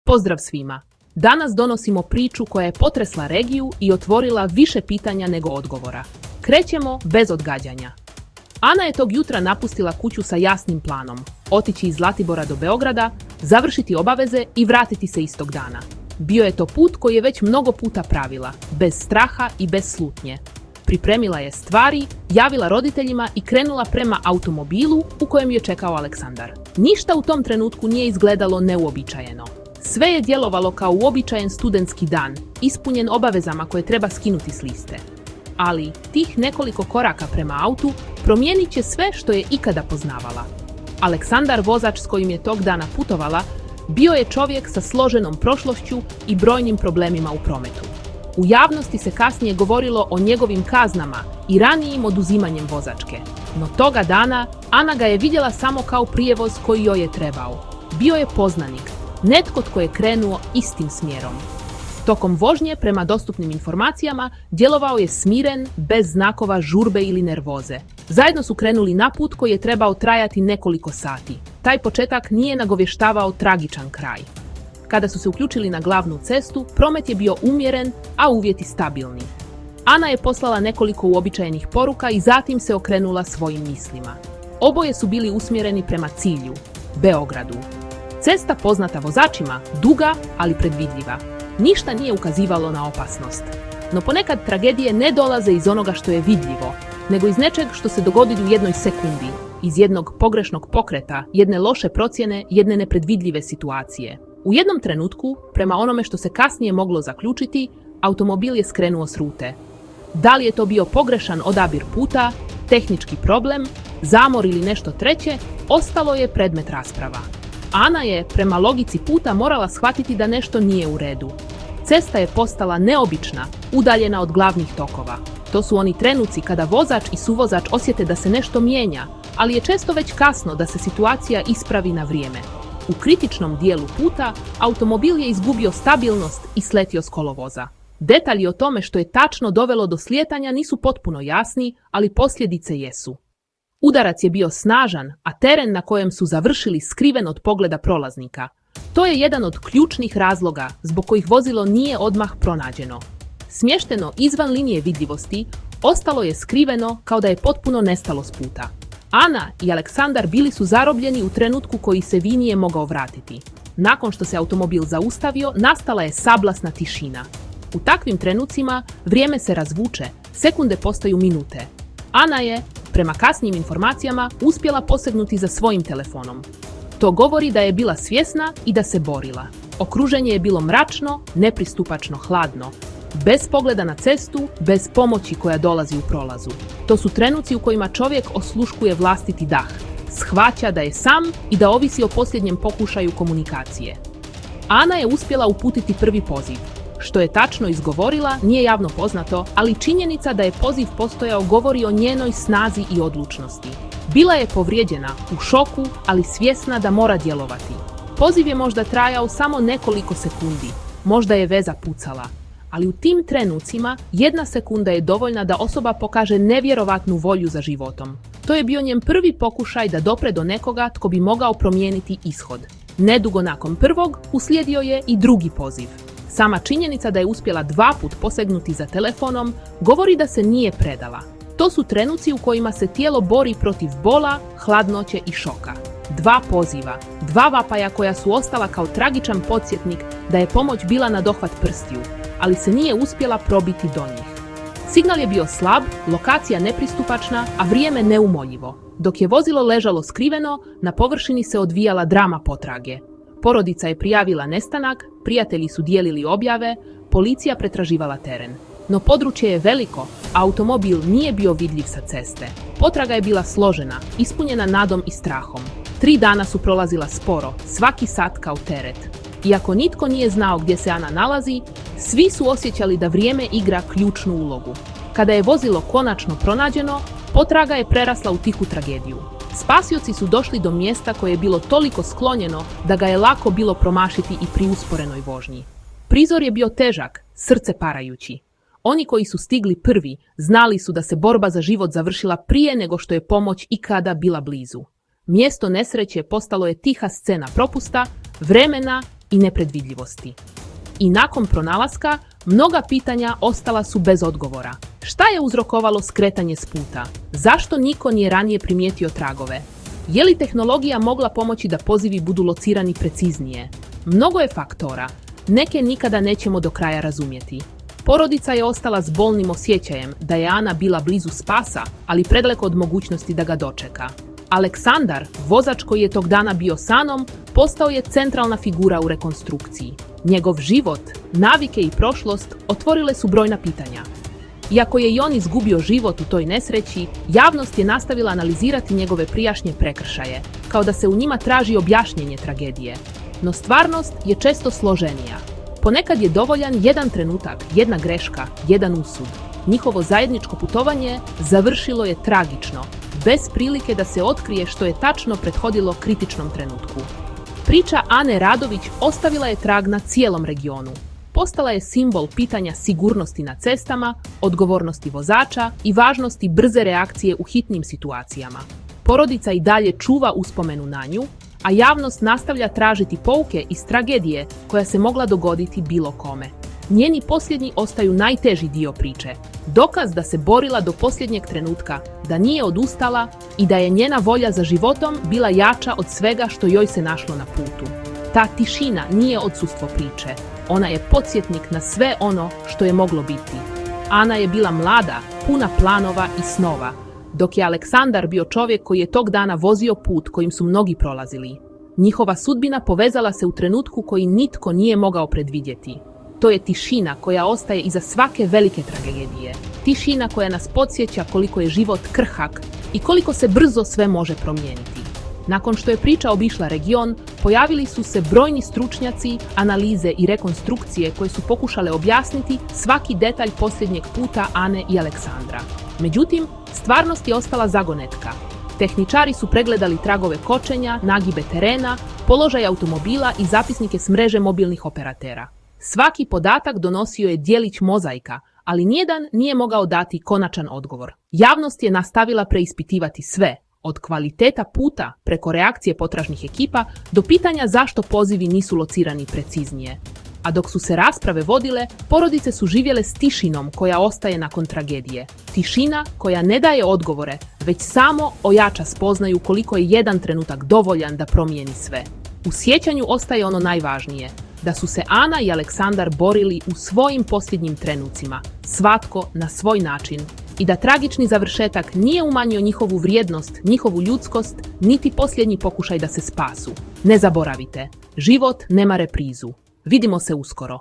Pozdrav svima! Danas donosimo priču koja je potresla regiju i otvorila više pitanja nego odgovora. Krećemo bez odgađanja. Ana je tog jutra napustila kuću sa jasnim planom. Otići iz Zlatibora do Beograda, završiti obaveze i vratiti se istog dana. Bio je to put koji je već mnogo puta pravila, bez straha i bez slutnje. Pripremila je stvari, javila roditeljima i krenula prema automobilu u kojem je čekao Aleksandar. Ništa u tom trenutku nije izgledalo neuobičajeno. Sve je djelovalo kao uobičajen studentski dan, ispunjen obavezama koje treba skinuti s liste. Ali tih nekoliko koraka prema autu promijenit će sve što je ikada poznavala. Aleksandar, vozač s kojim je tog dana putovala, bio je čovjek sa složenom prošlošću i brojnim problemima u prometu. U javnosti se kasnije govorilo o njegovim kaznama i ranijim oduzimanjem vozačke. No toga dana Ana ga je vidjela samo kao prijevoz koji joj je trebao. Bio je poznanik, netko tko je krenuo istim smjerom. Tokom vožnje, prema dostupnim informacijama, djelovao je smiren, bez znakova žurbe ili nervoze. Zajedno su krenuli na put koji je trebao trajati nekoliko sati. Taj početak nije nagovještavao tragičan kraj. Kada su se uključili na glavnu cestu, promet je bio umjeren, a uvjeti stabilni. Ana je poslala nekoliko uobičajenih poruka i zatim se okrenula svojim mislima. Oboje su bili usmjereni prema cilju, Beogradu. Cesta poznata vozačima, duga, ali predvidljiva. Ništa nije ukazivalo na opasnost. No ponekad tragedije ne dolaze iz onoga što je vidljivo, nego iz nečeg što se dogodi u jednoj sekundi, iz jednog pogrešnog pokreta, jedne loše procjene, jedne nepredvidljive situacije. U jednom trenutku, prema onome što se kasnije moglo zaključiti, automobil je skrenuo s rute. Da li je to bio pogrešan odabir puta, tehnički problem, zamor ili nešto treće, ostalo je predmet rasprava. Ana je, prema logici puta, morala shvatiti da nešto nije u redu. Cesta je postala neobična, udaljena od glavnih tokova. To su oni trenuci kada vozač i suvozač osjete da se nešto mijenja, ali je često već kasno da se situacija ispravi na vrijeme. U kritičnom dijelu puta automobil je izgubio stabilnost i sletio s kolovoza. Detalji o tome što je tačno dovelo do slijetanja nisu potpuno jasni, ali posljedice jesu. Udarac je bio snažan, a teren na kojem su završili skriven od pogleda prolaznika. To je jedan od ključnih razloga zbog kojih vozilo nije odmah pronađeno. Smješteno izvan linije vidljivosti, ostalo je skriveno kao da je potpuno nestalo s puta. Ana i Aleksandar bili su zarobljeni u trenutku koji se nije mogao vratiti. Nakon što se automobil zaustavio, nastala je sablasna tišina. U takvim trenucima vrijeme se razvuče, sekunde postaju minute. Ana je, prema kasnijim informacijama, uspjela posegnuti za svojim telefonom. To govori da je bila svjesna i da se borila. Okruženje je bilo mračno, nepristupačno, hladno. Bez pogleda na cestu, bez pomoći koja dolazi u prolazu. To su trenuci u kojima čovjek osluškuje vlastiti dah. Shvaća da je sam i da ovisi o posljednjem pokušaju komunikacije. Ana je uspjela uputiti prvi poziv. Što je tačno izgovorila nije javno poznato, ali činjenica da je poziv postojao govori o njenoj snazi i odlučnosti. Bila je povrijeđena, u šoku, ali svjesna da mora djelovati. Poziv je možda trajao samo nekoliko sekundi, možda je veza pucala. Ali u tim trenucima jedna sekunda je dovoljna da osoba pokaže nevjerovatnu volju za životom. To je bio njen prvi pokušaj da dopre do nekoga tko bi mogao promijeniti ishod. Nedugo nakon prvog uslijedio je i drugi poziv. Sama činjenica da je uspjela 2 puta posegnuti za telefonom govori da se nije predala. To su trenuci u kojima se tijelo bori protiv bola, hladnoće i šoka. 2 poziva, 2 vapaja koja su ostala kao tragičan podsjetnik da je pomoć bila na dohvat prstiju, ali se nije uspjela probiti do njih. Signal je bio slab, lokacija nepristupačna, a vrijeme neumoljivo. Dok je vozilo ležalo skriveno, na površini se odvijala drama potrage. Porodica je prijavila nestanak, prijatelji su dijelili objave, policija pretraživala teren. No područje je veliko, a automobil nije bio vidljiv sa ceste. Potraga je bila složena, ispunjena nadom i strahom. 3 dana su prolazila sporo, svaki sat kao teret. Iako nitko nije znao gdje se Ana nalazi, svi su osjećali da vrijeme igra ključnu ulogu. Kada je vozilo konačno pronađeno, potraga je prerasla u tihu tragediju. Spasioci su došli do mjesta koje je bilo toliko sklonjeno da ga je lako bilo promašiti i pri usporenoj vožnji. Prizor je bio težak, srce parajući. Oni koji su stigli prvi znali su da se borba za život završila prije nego što je pomoć ikada bila blizu. Mjesto nesreće postalo je tiha scena propusta, vremena i nepredvidljivosti. I nakon pronalaska, mnoga pitanja ostala su bez odgovora. Šta je uzrokovalo skretanje s puta? Zašto niko nije ranije primijetio tragove? Je li tehnologija mogla pomoći da pozivi budu locirani preciznije? Mnogo je faktora. Neke nikada nećemo do kraja razumjeti. Porodica je ostala s bolnim osjećajem da je Ana bila blizu spasa, ali predaleko od mogućnosti da ga dočeka. Aleksandar, vozač koji je tog dana bio s Anom, postao je centralna figura u rekonstrukciji. Njegov život, navike i prošlost otvorile su brojna pitanja. Iako je i on izgubio život u toj nesreći, javnost je nastavila analizirati njegove prijašnje prekršaje, kao da se u njima traži objašnjenje tragedije. No stvarnost je često složenija. Ponekad je dovoljan jedan trenutak, jedna greška, jedan usud. Njihovo zajedničko putovanje završilo je tragično, bez prilike da se otkrije što je tačno prethodilo kritičnom trenutku. Priča Ane Radović ostavila je trag na cijelom regionu. Postala je simbol pitanja sigurnosti na cestama, odgovornosti vozača i važnosti brze reakcije u hitnim situacijama. Porodica i dalje čuva uspomenu na nju, a javnost nastavlja tražiti pouke iz tragedije koja se mogla dogoditi bilo kome. Njeni posljednji ostaju najteži dio priče. Dokaz da se borila do posljednjeg trenutka, da nije odustala i da je njena volja za životom bila jača od svega što joj se našlo na putu. Ta tišina nije odsustvo priče. Ona je podsjetnik na sve ono što je moglo biti. Ana je bila mlada, puna planova i snova, dok je Aleksandar bio čovjek koji je tog dana vozio put kojim su mnogi prolazili. Njihova sudbina povezala se u trenutku koji nitko nije mogao predvidjeti. To je tišina koja ostaje iza svake velike tragedije. Tišina koja nas podsjeća koliko je život krhak i koliko se brzo sve može promijeniti. Nakon što je priča obišla region, pojavili su se brojni stručnjaci, analize i rekonstrukcije koje su pokušale objasniti svaki detalj posljednjeg puta Ane i Aleksandra. Međutim, stvarnost je ostala zagonetka. Tehničari su pregledali tragove kočenja, nagibe terena, položaj automobila i zapisnike s mreže mobilnih operatera. Svaki podatak donosio je djelić mozaika, ali nijedan nije mogao dati konačan odgovor. Javnost je nastavila preispitivati sve, od kvaliteta puta preko reakcije potražnih ekipa do pitanja zašto pozivi nisu locirani preciznije. A dok su se rasprave vodile, porodice su živjele s tišinom koja ostaje nakon tragedije. Tišina koja ne daje odgovore, već samo ojača spoznaju koliko je jedan trenutak dovoljan da promijeni sve. U sjećanju ostaje ono najvažnije, da su se Ana i Aleksandar borili u svojim posljednjim trenucima, svatko na svoj način, i da tragični završetak nije umanjio njihovu vrijednost, njihovu ljudskost, niti posljednji pokušaj da se spasu. Ne zaboravite, život nema reprizu. Vidimo se uskoro.